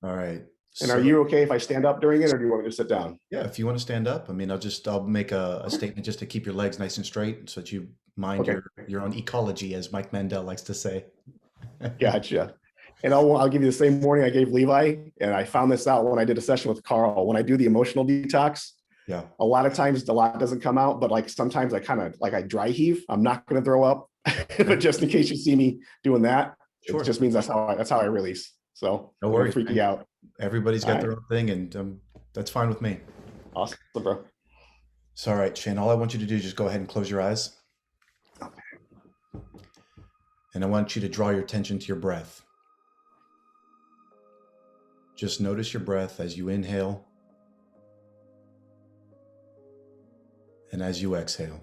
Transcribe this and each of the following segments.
All right. And are So you okay if I stand up during it, or do you want me to sit down? yeah, if you want to stand up, I mean, I'll make a statement just to keep your legs nice and straight so that you mind Okay, your own ecology, as Mike Mandel likes to say. gotcha. And I'll give you the same warning I gave Levi. And I found this out when I did a session with Carl. When I do the emotional detox, Yeah, a lot of times a lot doesn't come out, but like sometimes I kind of like I dry heave. I'm not going to throw up, okay. but just in case you see me doing that, it Sure. just means that's how I release. So No I'm going to worries, freak you man. out. Everybody's All got right, their own thing, and that's fine with me. awesome, bro. So, all right, Shane, all I want you to do is just go ahead and close your eyes, and I want you to draw your attention to your breath. Just notice your breath as you inhale and as you exhale.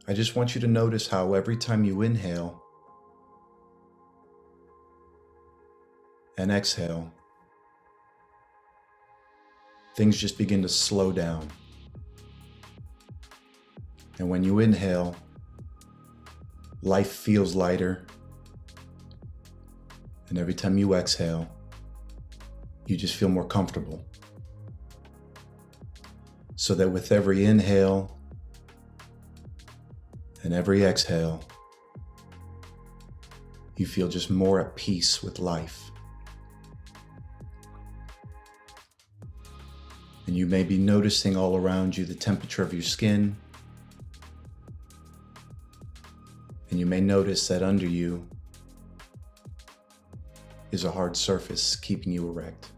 I just want you to notice how every time you inhale and exhale, things just begin to slow down. And when you inhale, life feels lighter. And every time you exhale, you just feel more comfortable. So that with every inhale and every exhale, you feel just more at peace with life. And you may be noticing all around you the temperature of your skin. And you may notice that under you is a hard surface keeping you erect.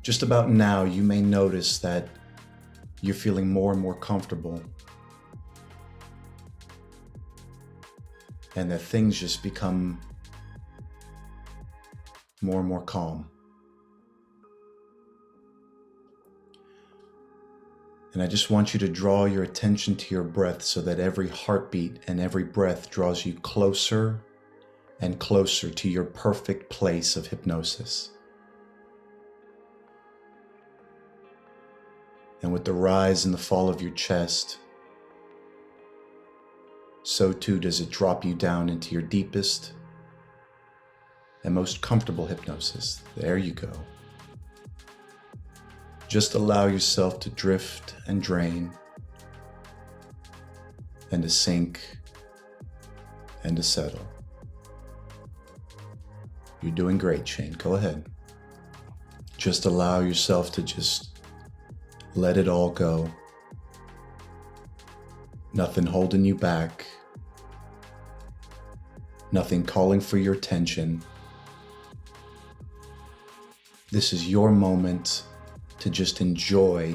Just about now, you may notice that you're feeling more and more comfortable, and that things just become more and more calm. And I just want you to draw your attention to your breath so that every heartbeat and every breath draws you closer and closer to your perfect place of hypnosis. And with the rise and the fall of your chest, so too does it drop you down into your deepest and most comfortable hypnosis. There you go. Just allow yourself to drift and drain, and to sink and to settle. You're doing great, Shane. Go ahead. Just allow yourself to just let it all go. Nothing holding you back. Nothing calling for your attention. This is your moment to just enjoy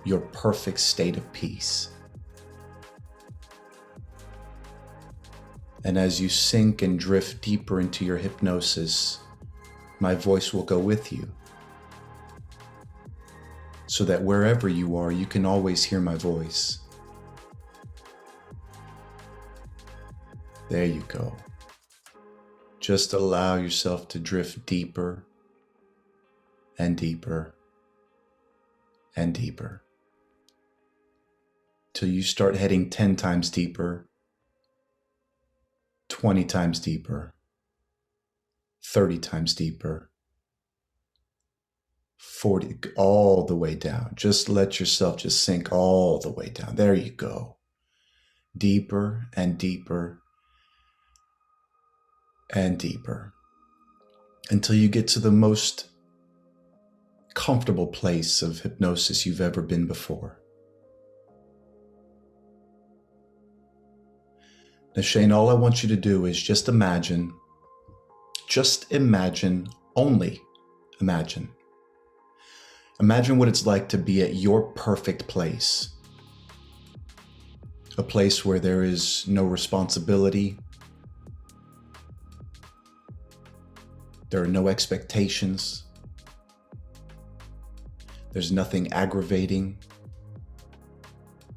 your perfect state of peace. And as you sink and drift deeper into your hypnosis, my voice will go with you, so that wherever you are, you can always hear my voice. There you go. Just allow yourself to drift deeper and deeper and deeper, till you start heading 10 times deeper, 20 times deeper, 30 times deeper, 40, all the way down. Just let yourself just sink all the way down. There you go. Deeper and deeper and deeper, until you get to the most comfortable place of hypnosis you've ever been before. Now, Shane, all I want you to do is just imagine, only imagine. Imagine what it's like to be at your perfect place. A place where there is no responsibility. There are no expectations. There's nothing aggravating,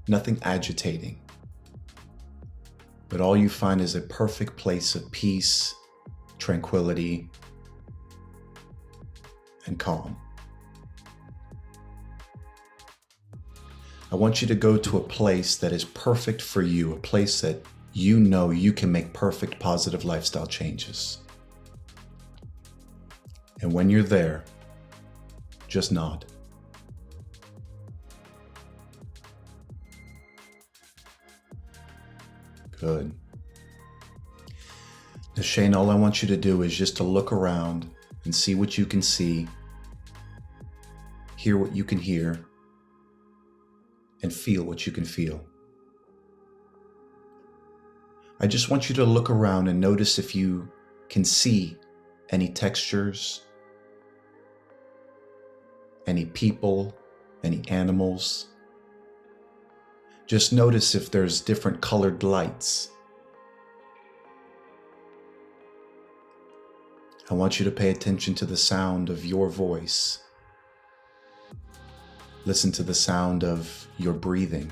nothing agitating. But all you find is a perfect place of peace, tranquility, and calm. I want you to go to a place that is perfect for you, a place that you know you can make perfect positive lifestyle changes. And when you're there, just nod. Good. Now, Shane, all I want you to do is just to look around and see what you can see, hear what you can hear, and feel what you can feel. I just want you to look around and notice if you can see any textures, any people, any animals. Just notice if there's different colored lights. I want you to pay attention to the sound of your voice. Listen to the sound of your breathing.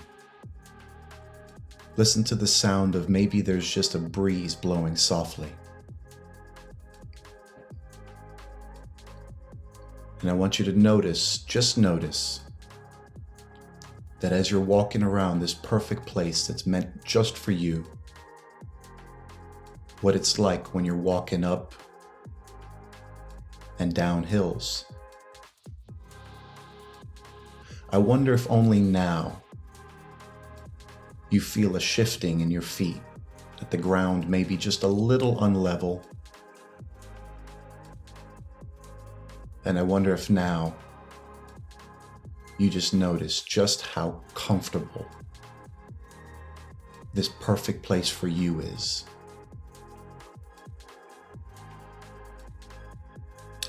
Listen to the sound of maybe there's just a breeze blowing softly. And I want you to notice, just notice, that as you're walking around this perfect place that's meant just for you, what it's like when you're walking up and down hills. I wonder if only now you feel a shifting in your feet, that the ground may be just a little unlevel. And I wonder if now you just notice just how comfortable this perfect place for you is.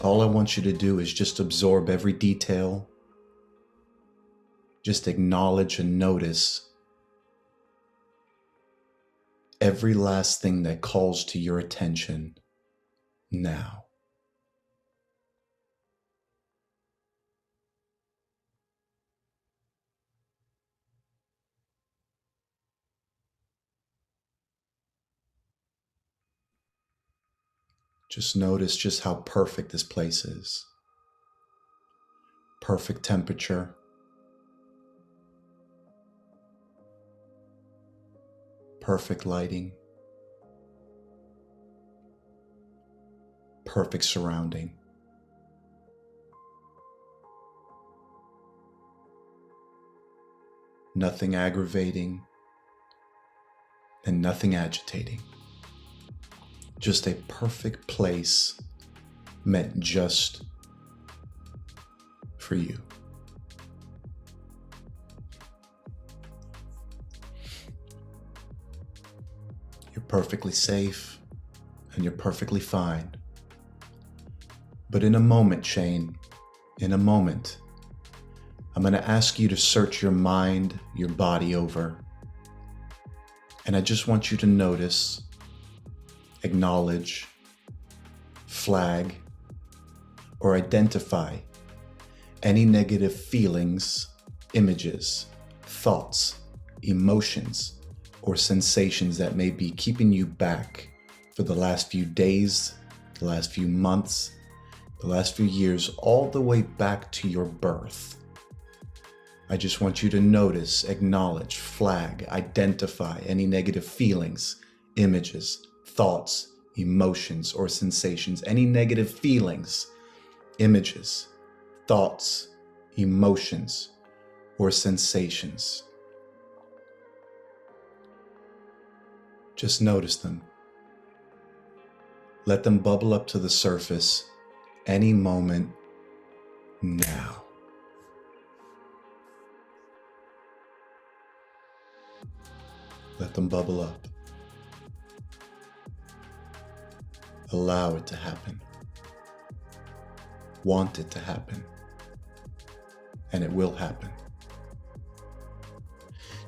All I want you to do is just absorb every detail. Just acknowledge and notice every last thing that calls to your attention now. Just notice just how perfect this place is. Perfect temperature. Perfect lighting. Perfect surrounding. Nothing aggravating and nothing agitating. Just a perfect place meant just for you. You're perfectly safe and you're perfectly fine. But in a moment, Shane, in a moment, I'm going to ask you to search your mind, your body over. And I just want you to notice, acknowledge, flag, or identify any negative feelings, images, thoughts, emotions, or sensations that may be keeping you back for the last few days, the last few months, the last few years, all the way back to your birth. I just want you to notice, acknowledge, flag, identify any negative feelings, images, thoughts, emotions, or sensations, any negative feelings, images, thoughts, emotions, or sensations. Just notice them. Let them bubble up to the surface any moment now. Let them bubble up. Allow it to happen. Want it to happen. And it will happen.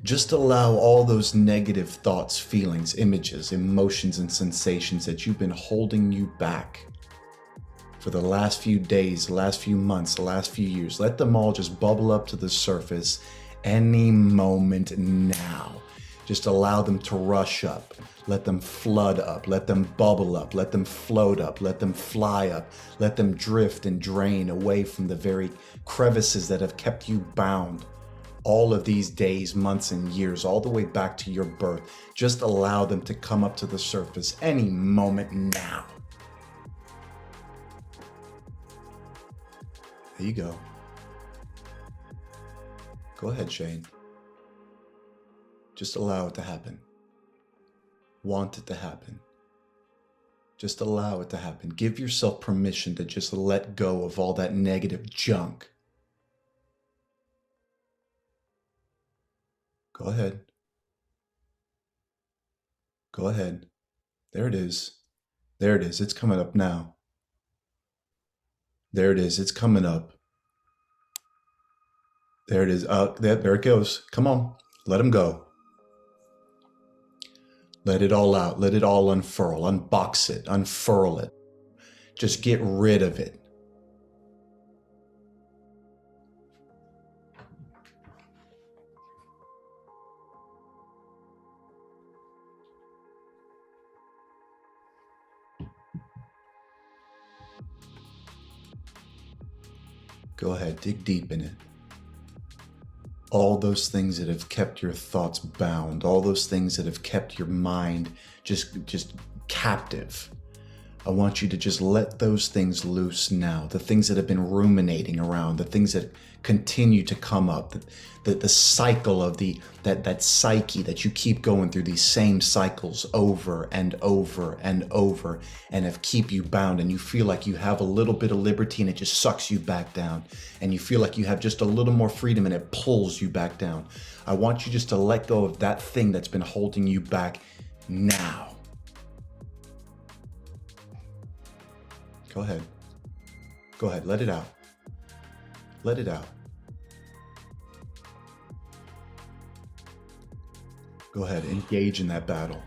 Just allow all those negative thoughts, feelings, images, emotions, and sensations that you've been holding you back for the last few days, the last few months, the last few years. Let them all just bubble up to the surface any moment now. Just allow them to rush up. Let them flood up. Let them bubble up. Let them float up. Let them fly up. Let them drift and drain away from the very crevices that have kept you bound all of these days, months, and years, all the way back to your birth. Just allow them to come up to the surface any moment now. There you go. Go ahead, Shane. Just allow it to happen. Want it to happen. Just allow it to happen. Give yourself permission to just let go of all that negative junk. Go ahead. Go ahead. There it is. There it is. It's coming up now. There it is. It's coming up. There it is. There it goes. Come on. Let him go. Let it all out. Let it all unfurl. Unbox it. Unfurl it. Just get rid of it. Go ahead. Dig deep in it. All those things that have kept your thoughts bound, all those things that have kept your mind just captive. I want you to just let those things loose now. The things that have been ruminating around, the things that continue to come up, the cycle of that psyche that you keep going through these same cycles over and over and over and have keep you bound, and you feel like you have a little bit of liberty and it just sucks you back down, and you feel like you have just a little more freedom and it pulls you back down. I want you just to let go of that thing that's been holding you back now. Go ahead. Go ahead. Let it out. Let it out. Go ahead. Engage in that battle.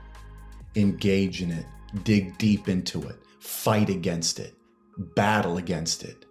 Engage in it. Dig deep into it. Fight against it. Battle against it.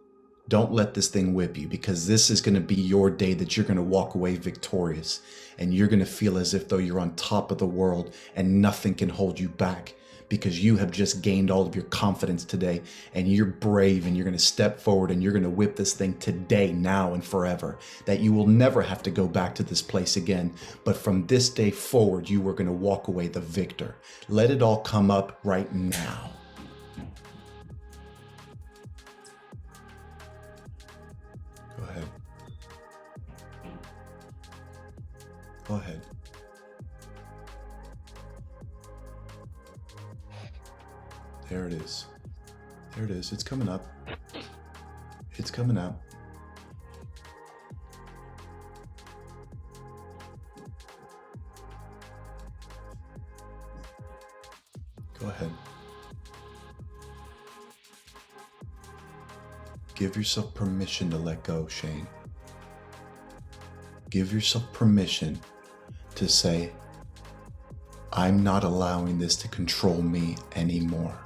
Don't let this thing whip you, because this is going to be your day that you're going to walk away victorious, and you're going to feel as if though you're on top of the world and nothing can hold you back, because you have just gained all of your confidence today, and you're brave, and you're going to step forward and you're going to whip this thing today, now and forever, that you will never have to go back to this place again. But from this day forward, you are going to walk away the victor. Let it all come up right now. Go ahead. Go ahead. There it is. There it is. It's coming up. It's coming out. Go ahead. Give yourself permission to let go, Shane. Give yourself permission to say, I'm not allowing this to control me anymore.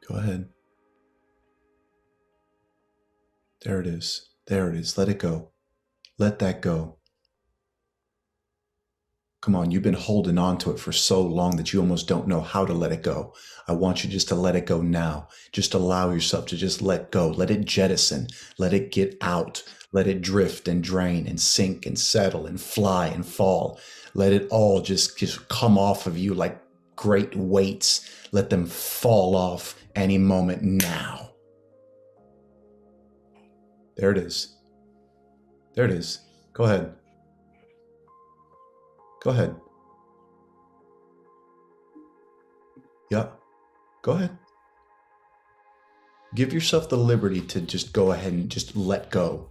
Go ahead. There it is. There it is. Let it go. Let that go. Come on, you've been holding on to it for so long that you almost don't know how to let it go. I want you just to let it go now. Just allow yourself to just let go. Let it jettison. Let it get out. Let it drift and drain and sink and settle and fly and fall. Let it all just come off of you like great weights. Let them fall off any moment now. There it is. There it is. Go ahead. Go ahead. Yeah. Go ahead. Give yourself the liberty to just go ahead and just let go.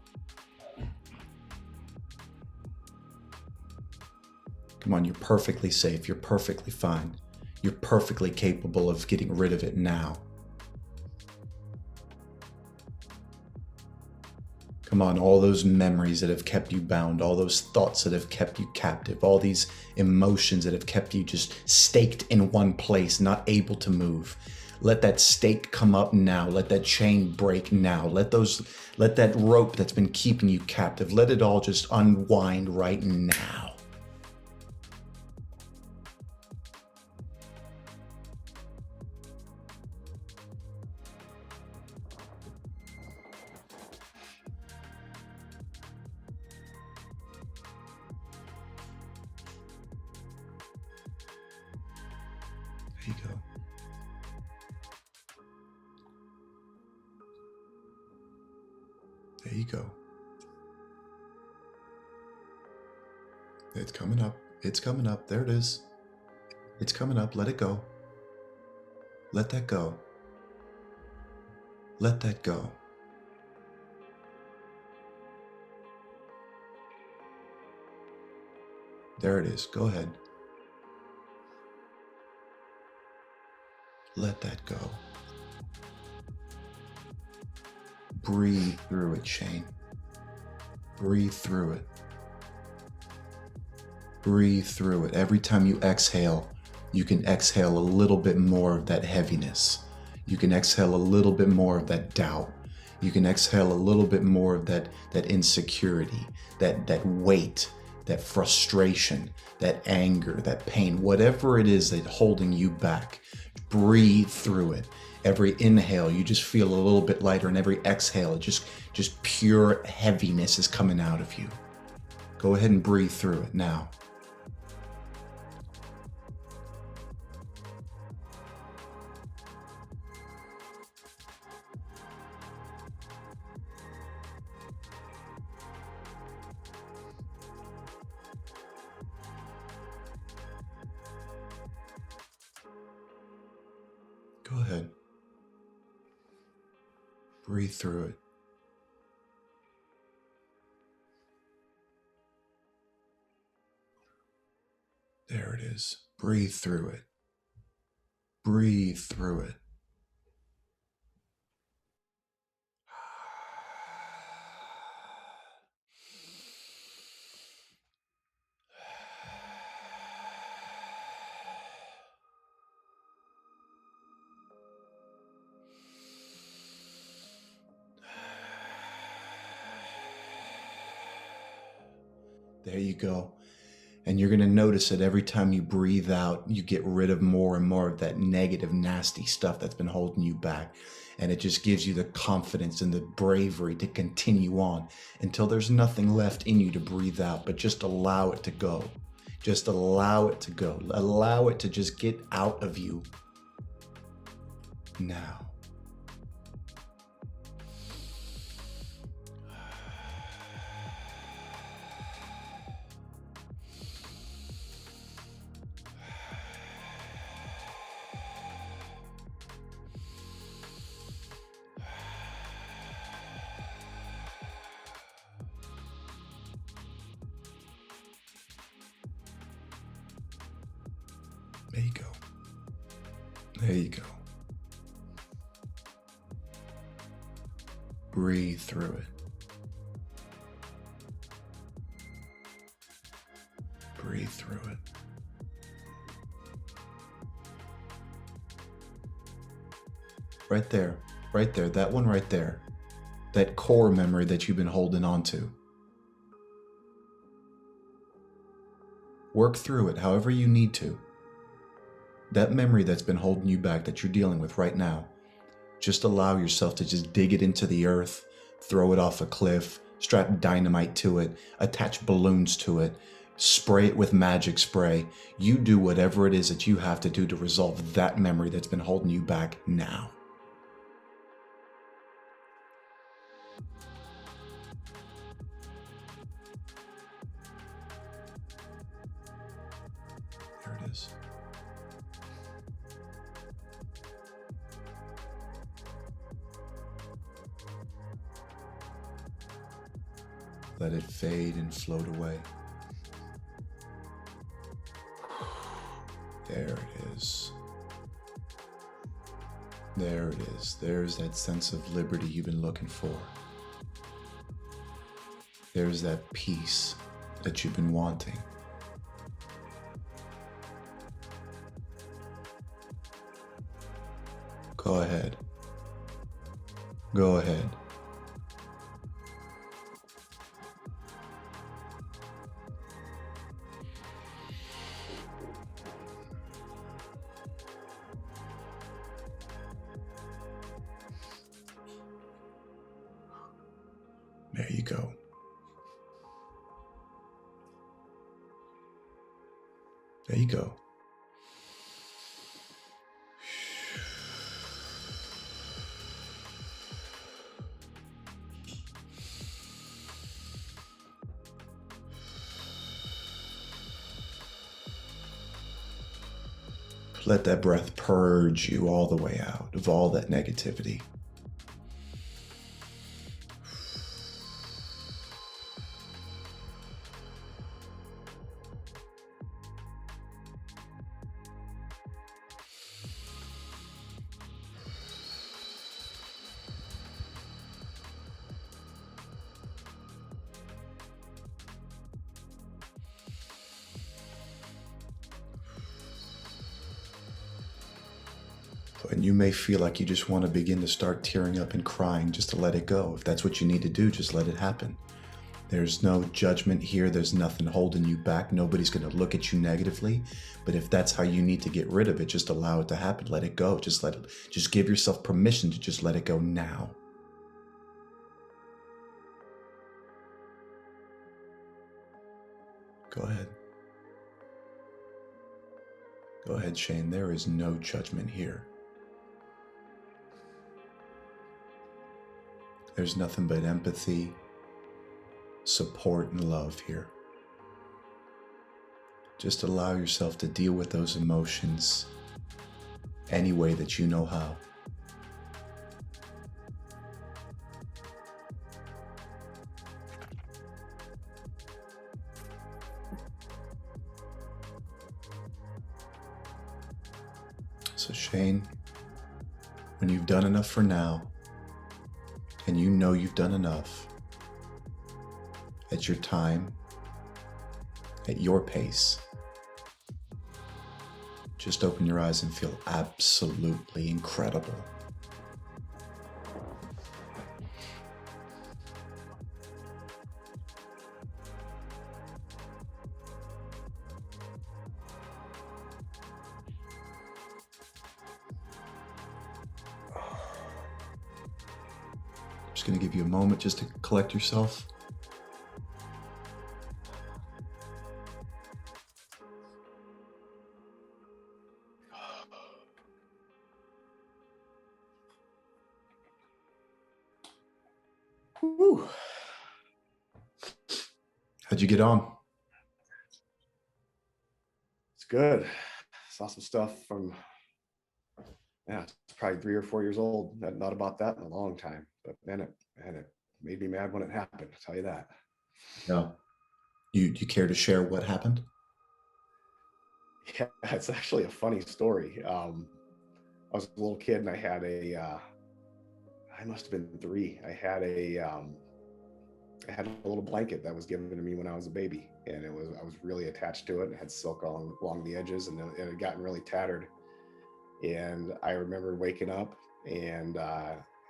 Come on, you're perfectly safe. You're perfectly fine. You're perfectly capable of getting rid of it now. Come on, all those memories that have kept you bound, all those thoughts that have kept you captive, all these emotions that have kept you just staked in one place, not able to move. Let that stake come up now. Let that chain break now. Let that rope that's been keeping you captive, let it all just unwind right now. There you go. There you go. It's coming up. It's coming up. There it is. It's coming up. Let it go. Let that go. Let that go. There it is. Go ahead. Let that go. Breathe through it, Shane. Breathe through it. Breathe through it. Every time you exhale, you can exhale a little bit more of that heaviness. You can exhale a little bit more of that doubt. You can exhale a little bit more of that insecurity, that weight, that frustration, that anger, that pain, whatever it is that's holding you back. Breathe through it. Every inhale, you just feel a little bit lighter, and every exhale, just pure heaviness is coming out of you. Go ahead and breathe through it now. Go ahead. Breathe through it. There it is. Breathe through it. Breathe through it. There you go. And you're going to notice that every time you breathe out, you get rid of more and more of that negative, nasty stuff that's been holding you back. And it just gives you the confidence and the bravery to continue on until there's nothing left in you to breathe out, but just allow it to go. Just allow it to go. Allow it to just get out of you now. There you go. There you go. Breathe through it. Breathe through it. Right there, that one right there. That core memory that you've been holding on to. Work through it however you need to. That memory that's been holding you back, that you're dealing with right now, just allow yourself to just dig it into the earth, throw it off a cliff, strap dynamite to it, attach balloons to it, spray it with magic spray. You do whatever it is that you have to do to resolve that memory that's been holding you back now. There it is. Let it fade and float away. There it is. There it is. There's that sense of liberty you've been looking for. There's that peace that you've been wanting. Go ahead. Go ahead. There you go. There you go. Let that breath purge you all the way out of all that negativity. And you may feel like you just want to begin to start tearing up and crying just to let it go. If that's what you need to do, just let it happen. There's no judgment here. There's nothing holding you back. Nobody's going to look at you negatively. But if that's how you need to get rid of it, just allow it to happen. Let it go. Just give yourself permission to just let it go now. Go ahead. Go ahead, Shane. There is no judgment here. There's nothing but empathy, support, and love here. Just allow yourself to deal with those emotions any way that you know how. So Shane, when you've done enough for now, and you know you've done enough, at your time, at your pace, just open your eyes and feel absolutely incredible. Just going to give you a moment just to collect yourself. Whew. How'd you get on? It's good. Saw some stuff from, it's probably 3 or 4 years old. Hadn't thought about that in a long time, but man, it made me mad when it happened. I'll tell you that. No. You care to share what happened? Yeah, it's actually a funny story. I was a little kid and I had I must have been 3. I had a little blanket that was given to me when I was a baby, and I was really attached to it, and it had silk along the edges, and it had gotten really tattered. And I remember waking up and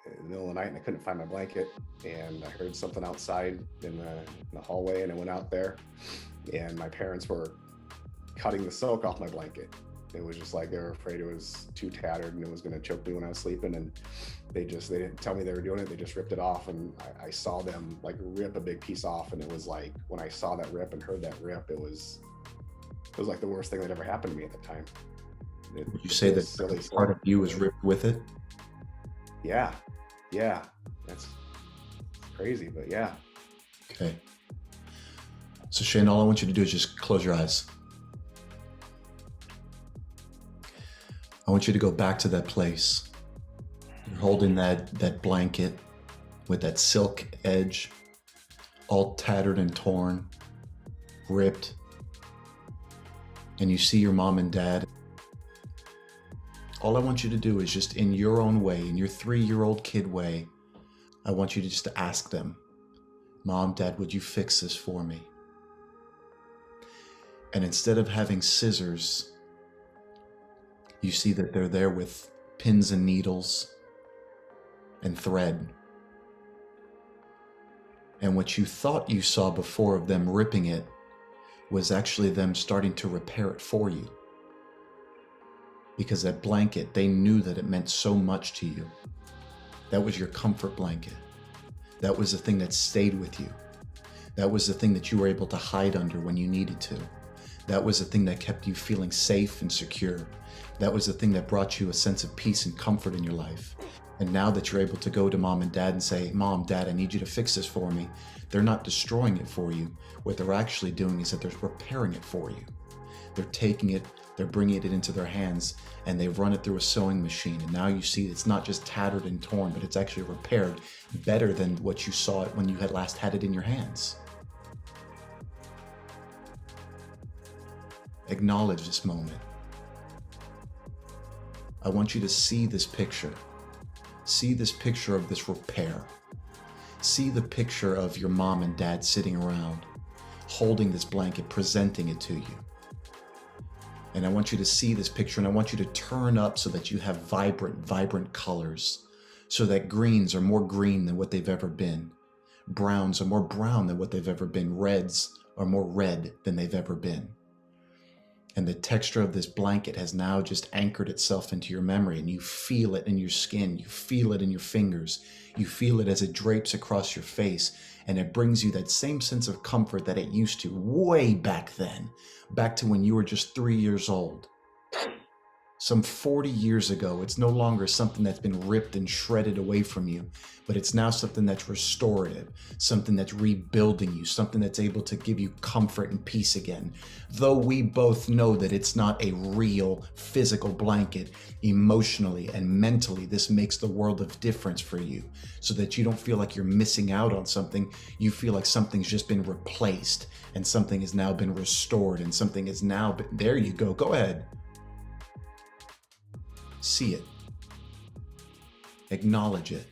in the middle of the night, and I couldn't find my blanket, and I heard something outside in the hallway, and I went out there, and my parents were cutting the silk off my blanket. It was just like they were afraid it was too tattered and it was going to choke me when I was sleeping, and they didn't tell me they were doing it. They just ripped it off, and I saw them like rip a big piece off, and it was like when I saw that rip and heard that rip, it was like the worst thing that ever happened to me at the time. Would you say that part of you was ripped with it? Yeah, that's crazy, but yeah. Okay. So Shane, all I want you to do is just close your eyes. I want you to go back to that place. You're holding that blanket with that silk edge, all tattered and torn, ripped. And you see your mom and dad. All I want you to do is just in your own way, in your 3-year-old kid way, I want you to just ask them, Mom, Dad, would you fix this for me? And instead of having scissors, you see that they're there with pins and needles and thread. And what you thought you saw before of them ripping it was actually them starting to repair it for you. Because that blanket, they knew that it meant so much to you. That was your comfort blanket. That was the thing that stayed with you. That was the thing that you were able to hide under when you needed to. That was the thing that kept you feeling safe and secure. That was the thing that brought you a sense of peace and comfort in your life. And now that you're able to go to mom and dad and say, Mom, Dad, I need you to fix this for me, they're not destroying it for you. What they're actually doing is that they're repairing it for you. They're taking it, they're bringing it into their hands, and they've run it through a sewing machine. And now you see it's not just tattered and torn, but it's actually repaired better than what you saw it when you had last had it in your hands. Acknowledge this moment. I want you to see this picture. See this picture of this repair. See the picture of your mom and dad sitting around, holding this blanket, presenting it to you. And I want you to see this picture, and I want you to turn up so that you have vibrant colors, so that greens are more green than what they've ever been. Browns are more brown than what they've ever been. Reds are more red than they've ever been. And the texture of this blanket has now just anchored itself into your memory, and you feel it in your skin, you feel it in your fingers, you feel it as it drapes across your face, and it brings you that same sense of comfort that it used to way back then, back to when you were just 3 years old. Some 40 years ago, it's no longer something that's been ripped and shredded away from you, but it's now something that's restorative, something that's rebuilding you, something that's able to give you comfort and peace again. Though we both know that it's not a real physical blanket, emotionally and mentally, this makes the world of difference for you, so that you don't feel like you're missing out on something. You feel like something's just been replaced, and something has now been restored, and something has now been, there you go, go ahead. See it. Acknowledge it.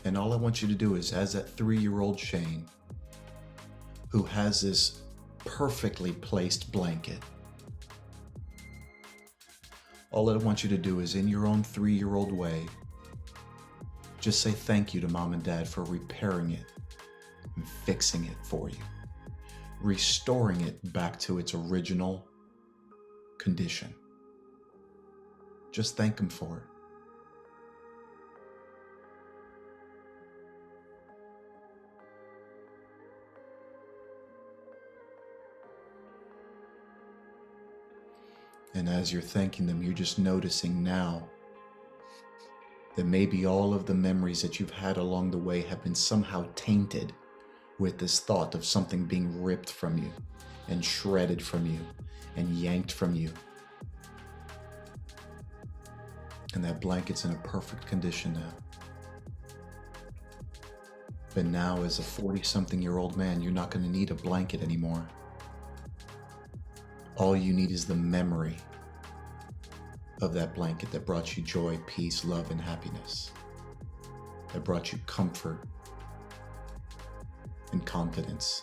And all I want you to do is, as that 3-year-old Shane, who has this perfectly placed blanket, all I want you to do is, in your own 3-year-old way, just say thank you to mom and dad for repairing it and fixing it for you, restoring it back to its original condition. Just thank them for it. And as you're thanking them, you're just noticing now that maybe all of the memories that you've had along the way have been somehow tainted with this thought of something being ripped from you and shredded from you and yanked from you. And that blanket's in a perfect condition now. But now, as a 40-something-year-old man, you're not going to need a blanket anymore. All you need is the memory of that blanket that brought you joy, peace, love, and happiness. That brought you comfort and confidence.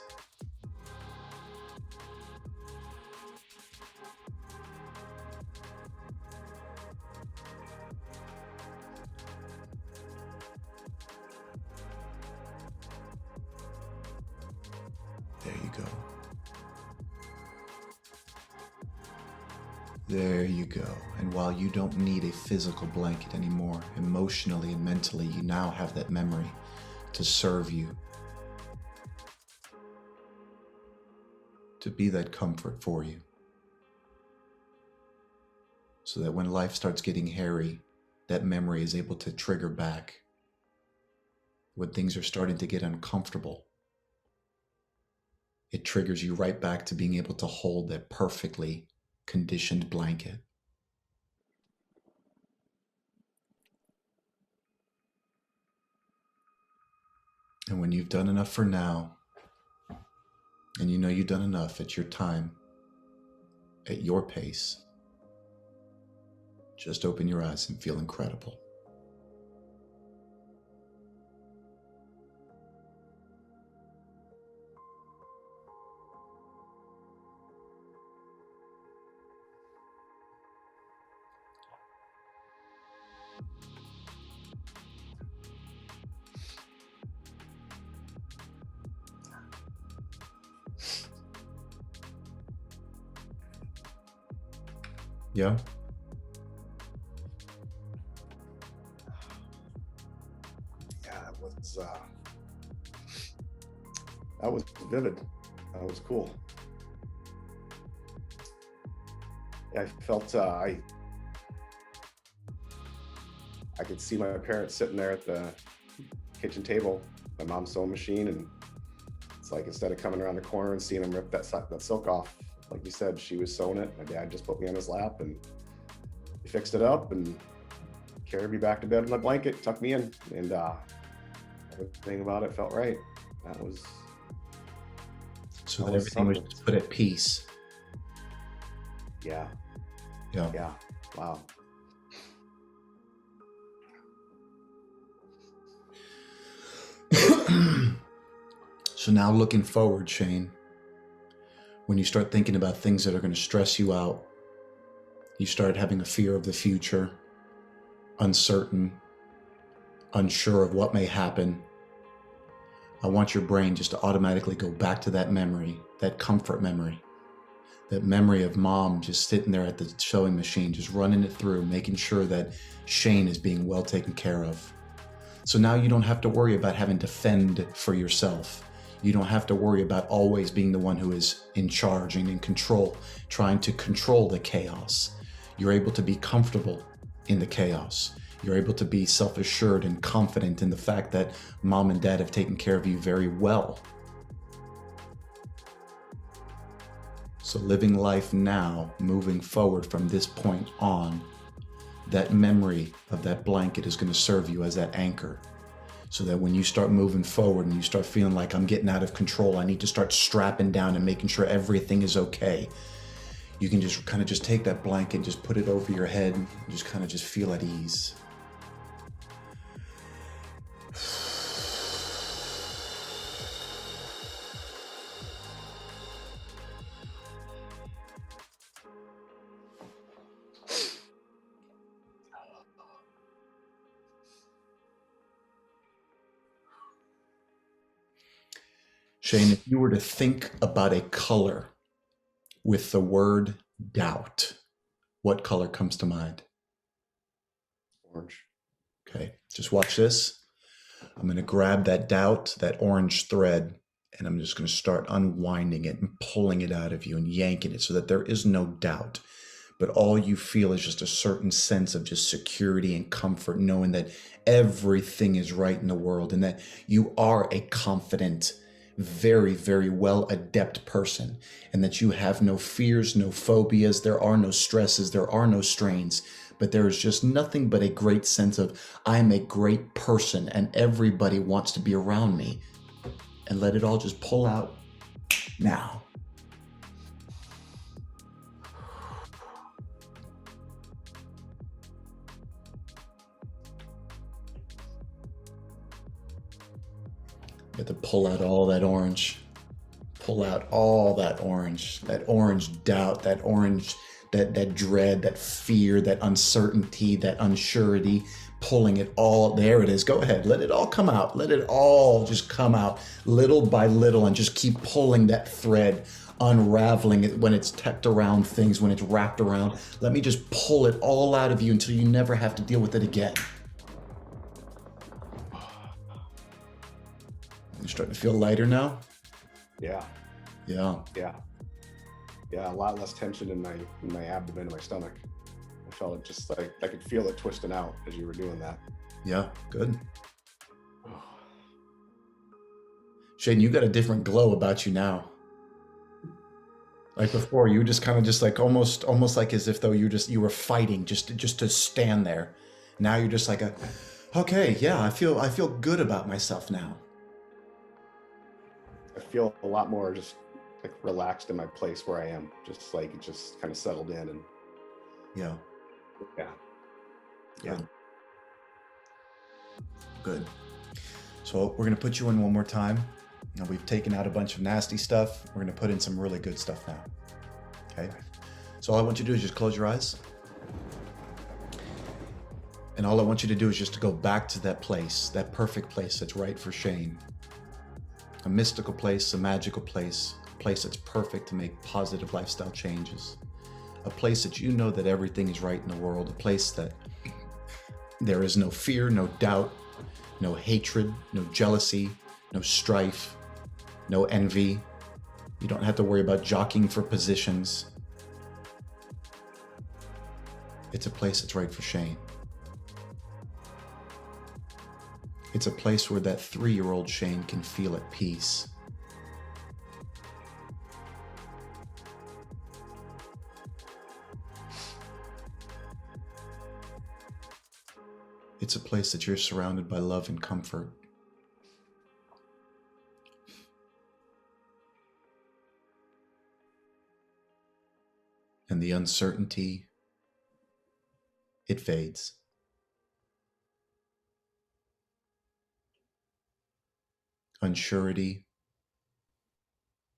There you go. There you go. And while you don't need a physical blanket anymore, emotionally and mentally, you now have that memory to serve you, to be that comfort for you, so that when life starts getting hairy, that memory is able to trigger back. When things are starting to get uncomfortable, it triggers you right back to being able to hold that perfectly conditioned blanket. And when you've done enough for now, and you know you've done enough at your time, at your pace, just open your eyes and feel incredible. Yeah. Yeah, that was vivid. That was cool. I felt I could see my parents sitting there at the kitchen table, my mom's sewing machine, and it's like instead of coming around the corner and seeing him rip that silk off, like you said, she was sewing it. My dad just put me on his lap and he fixed it up and carried me back to bed in my blanket, tucked me in, and everything about it felt right. So that everything was just put at peace. Yeah. Yeah. Yeah. Wow. So now looking forward, Shane, when you start thinking about things that are going to stress you out, you start having a fear of the future, uncertain, unsure of what may happen, I want your brain just to automatically go back to that memory, that comfort memory, that memory of mom just sitting there at the sewing machine, just running it through, making sure that Shane is being well taken care of. So now you don't have to worry about having to fend for yourself. You don't have to worry about always being the one who is in charge and in control, trying to control the chaos. You're able to be comfortable in the chaos. You're able to be self-assured and confident in the fact that mom and dad have taken care of you very well. So living life now, moving forward from this point on, that memory of that blanket is going to serve you as that anchor. So that when you start moving forward and you start feeling like I'm getting out of control, I need to start strapping down and making sure everything is okay, you can just kind of just take that blanket, just put it over your head, and just kind of just feel at ease. Shane, if you were to think about a color with the word doubt, what color comes to mind? Orange. Okay, just watch this. I'm going to grab that doubt, that orange thread, and I'm just going to start unwinding it and pulling it out of you and yanking it so that there is no doubt. But all you feel is just a certain sense of just security and comfort, knowing that everything is right in the world and that you are a confident, very, very well adept person, and that you have no fears, no phobias, there are no stresses, there are no strains, but there is just nothing but a great sense of I'm a great person and everybody wants to be around me. And let it all just pull out now. You have to pull out all that orange. Pull out all that orange doubt, that orange, that dread, that fear, that uncertainty, that unsurety, pulling it all. There it is. Go ahead. Let it all come out. Let it all just come out little by little and just keep pulling that thread, unraveling it when it's tucked around things, when it's wrapped around. Let me just pull it all out of you until you never have to deal with it again. You're starting to feel lighter now? Yeah. Yeah. Yeah. Yeah. A lot less tension in my abdomen and my stomach. I felt it just like I could feel it twisting out as you were doing that. Yeah. Good. Shane, you got a different glow about you now. Like before, you were just kind of just like almost like as if though you were fighting just to stand there. Now you're just like okay, yeah, I feel good about myself now. I feel a lot more just like relaxed in my place where I am. Just like it just kind of settled in and yeah. Good. So we're gonna put you in one more time. Now we've taken out a bunch of nasty stuff. We're gonna put in some really good stuff now. Okay. So all I want you to do is just close your eyes. And all I want you to do is just to go back to that place, that perfect place that's right for Shane. A mystical place, a magical place, a place that's perfect to make positive lifestyle changes. a place that you know that everything is right in the world, a place that there is no fear, no doubt, no hatred, no jealousy, no strife, no envy. You don't have to worry about jockeying for positions. It's a place that's right for Shane. It's a place where that 3-year-old Shane can feel at peace. It's a place that you're surrounded by love and comfort. And the uncertainty, it fades. Unsurety,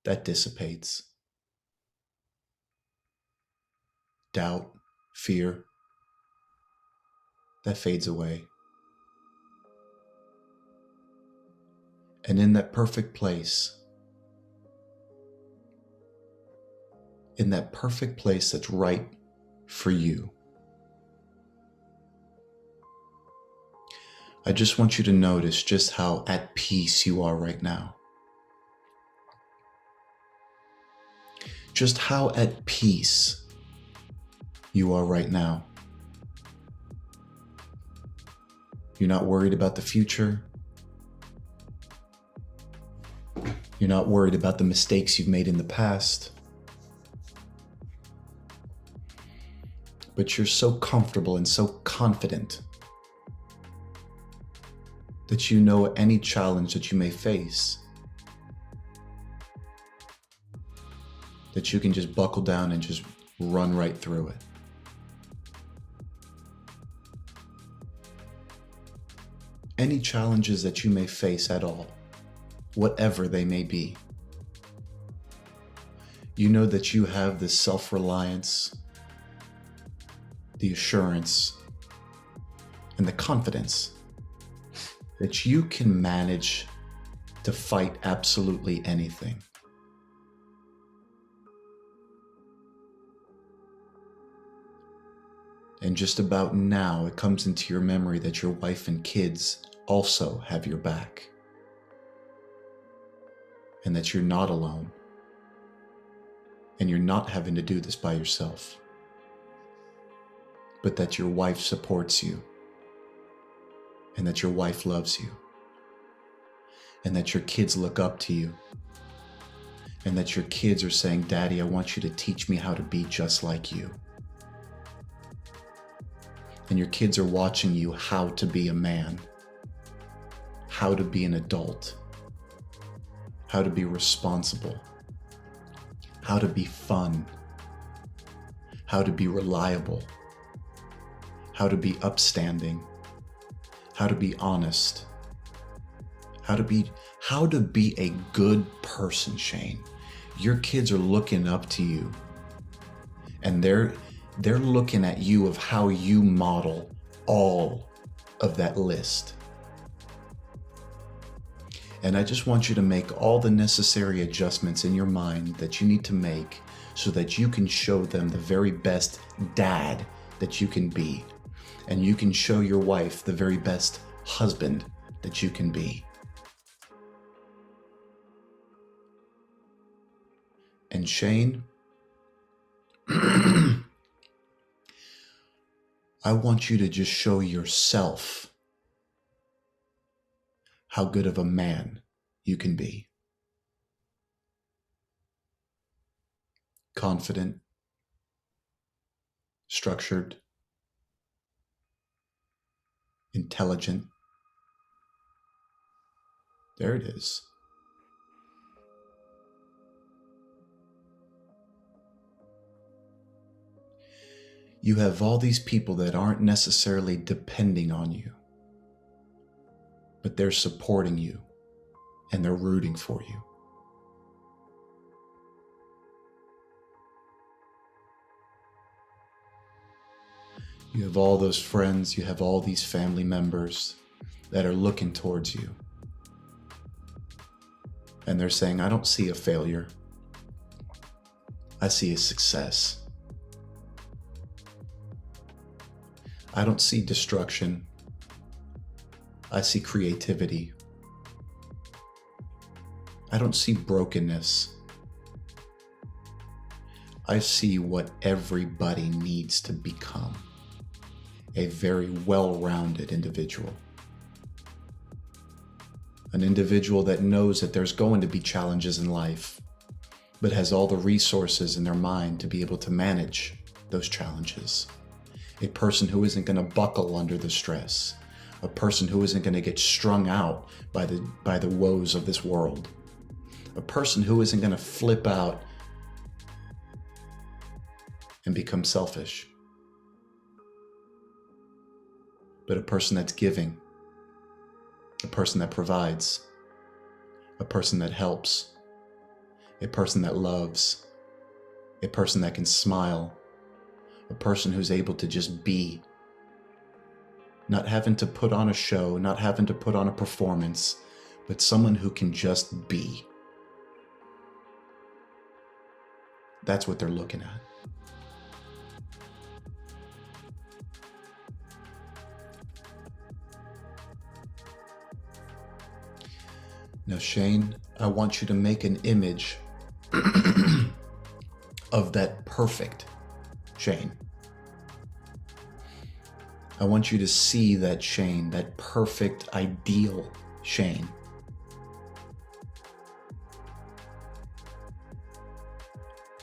that dissipates. Doubt, fear, that fades away. And in that perfect place, that's right for you, I just want you to notice just how at peace you are right now. Just how at peace you are right now. You're not worried about the future. You're not worried about the mistakes you've made in the past. But you're so comfortable and so confident that you know any challenge that you may face, that you can just buckle down and just run right through it. Any challenges that you may face at all, whatever they may be, you know that you have the self-reliance, the assurance, and the confidence that you can manage to fight absolutely anything. And just about now, it comes into your memory that your wife and kids also have your back, and that you're not alone, and you're not having to do this by yourself, but that your wife supports you, and that your wife loves you, and that your kids look up to you, and that your kids are saying, "Daddy, I want you to teach me how to be just like you." And your kids are watching you how to be a man, how to be an adult, how to be responsible, how to be fun, how to be reliable, how to be upstanding, how to be honest, how to be a good person, Shane. Your kids are looking up to you, and they're looking at you of how you model all of that list. And I just want you to make all the necessary adjustments in your mind that you need to make so that you can show them the very best dad that you can be. And you can show your wife the very best husband that you can be. And Shane, I want you to just show yourself how good of a man you can be. Confident, structured, intelligent. There it is. You have all these people that aren't necessarily depending on you, but they're supporting you and they're rooting for you. You have all those friends, you have all these family members that are looking towards you. And they're saying, "I don't see a failure. I see a success. I don't see destruction. I see creativity. I don't see brokenness. I see what everybody needs to become: a very well-rounded individual. An individual that knows that there's going to be challenges in life, but has all the resources in their mind to be able to manage those challenges. A person who isn't going to buckle under the stress. A person who isn't going to get strung out by the woes of this world. A person who isn't going to flip out and become selfish. But a person that's giving. A person that provides. A person that helps. A person that loves. A person that can smile. A person who's able to just be. Not having to put on a show, not having to put on a performance, but someone who can just be. That's what they're looking at. Now, Shane, I want you to make an image of that perfect Shane. I want you to see that Shane, that perfect, ideal Shane.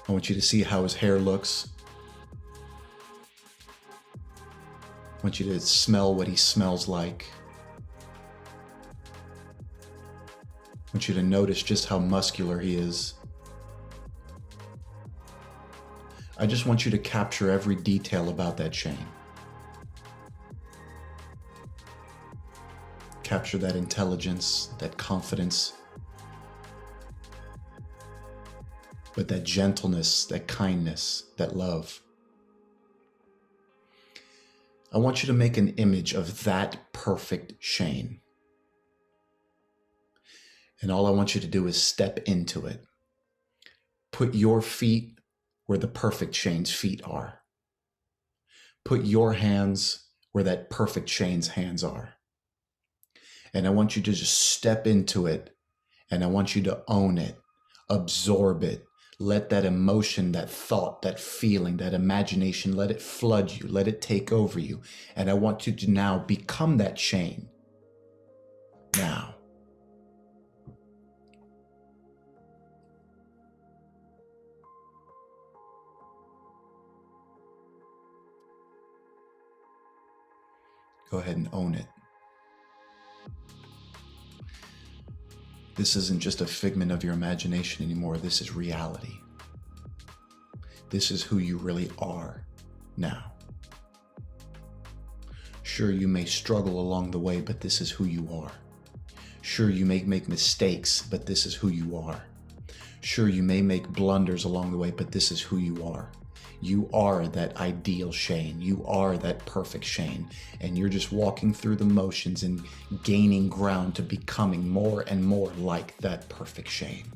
I want you to see how his hair looks. I want you to smell what he smells like. I want you to notice just how muscular he is. I just want you to capture every detail about that Shane. Capture that intelligence, that confidence, but that gentleness, that kindness, that love. I want you to make an image of that perfect Shane. And all I want you to do is step into it. Put your feet where the perfect Shane's feet are. Put your hands where that perfect Shane's hands are. And I want you to just step into it, and I want you to own it, absorb it. Let that emotion, that thought, that feeling, that imagination, let it flood you, let it take over you. And I want you to now become that Shane. Now. Go ahead and own it. This isn't just a figment of your imagination anymore. This is reality. This is who you really are now. Sure, you may struggle along the way, but this is who you are. Sure, you may make mistakes, but this is who you are. Sure, you may make blunders along the way, but this is who you are. You are that ideal Shane. You are that perfect Shane. And you're just walking through the motions and gaining ground to becoming more and more like that perfect Shane.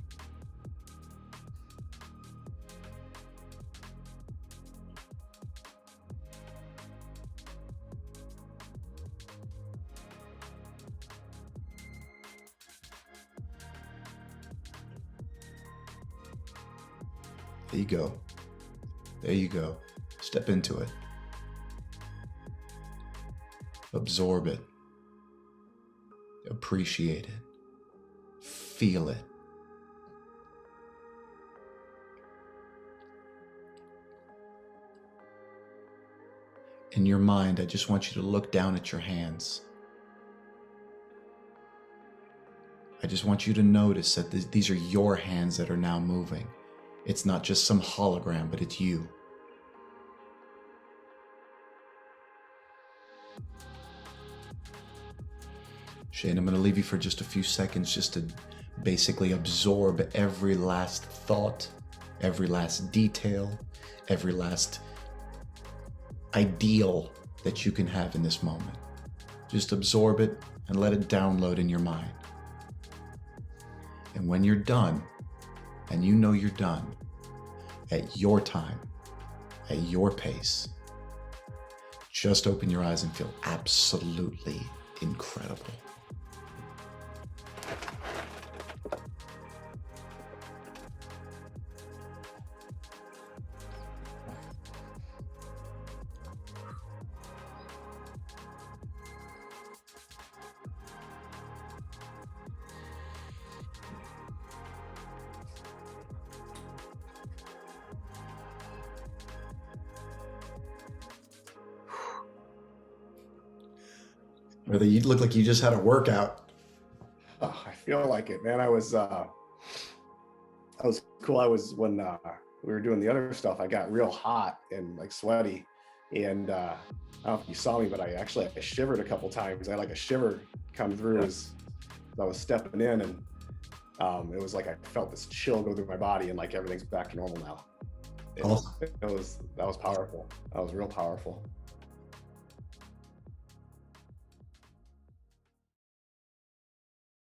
There you go. There you go. Step into it. Absorb it. Appreciate it. Feel it. In your mind, I just want you to look down at your hands. I just want you to notice that these are your hands that are now moving. It's not just some hologram, but it's you. Shane, I'm going to leave you for just a few seconds just to basically absorb every last thought, every last detail, every last ideal that you can have in this moment. Just absorb it and let it download in your mind. And when you're done, and you know you're done, at your time, at your pace, Just open your eyes and feel absolutely incredible. Whether you look like you just had a workout. Oh, I feel like it, man. I was cool. I was when we were doing the other stuff, I got real hot and like sweaty. And I don't know if you saw me, but I shivered a couple times. I had like a shiver come through as I was stepping in, and it was like I felt this chill go through my body, and like everything's back to normal now. That was powerful. That was real powerful.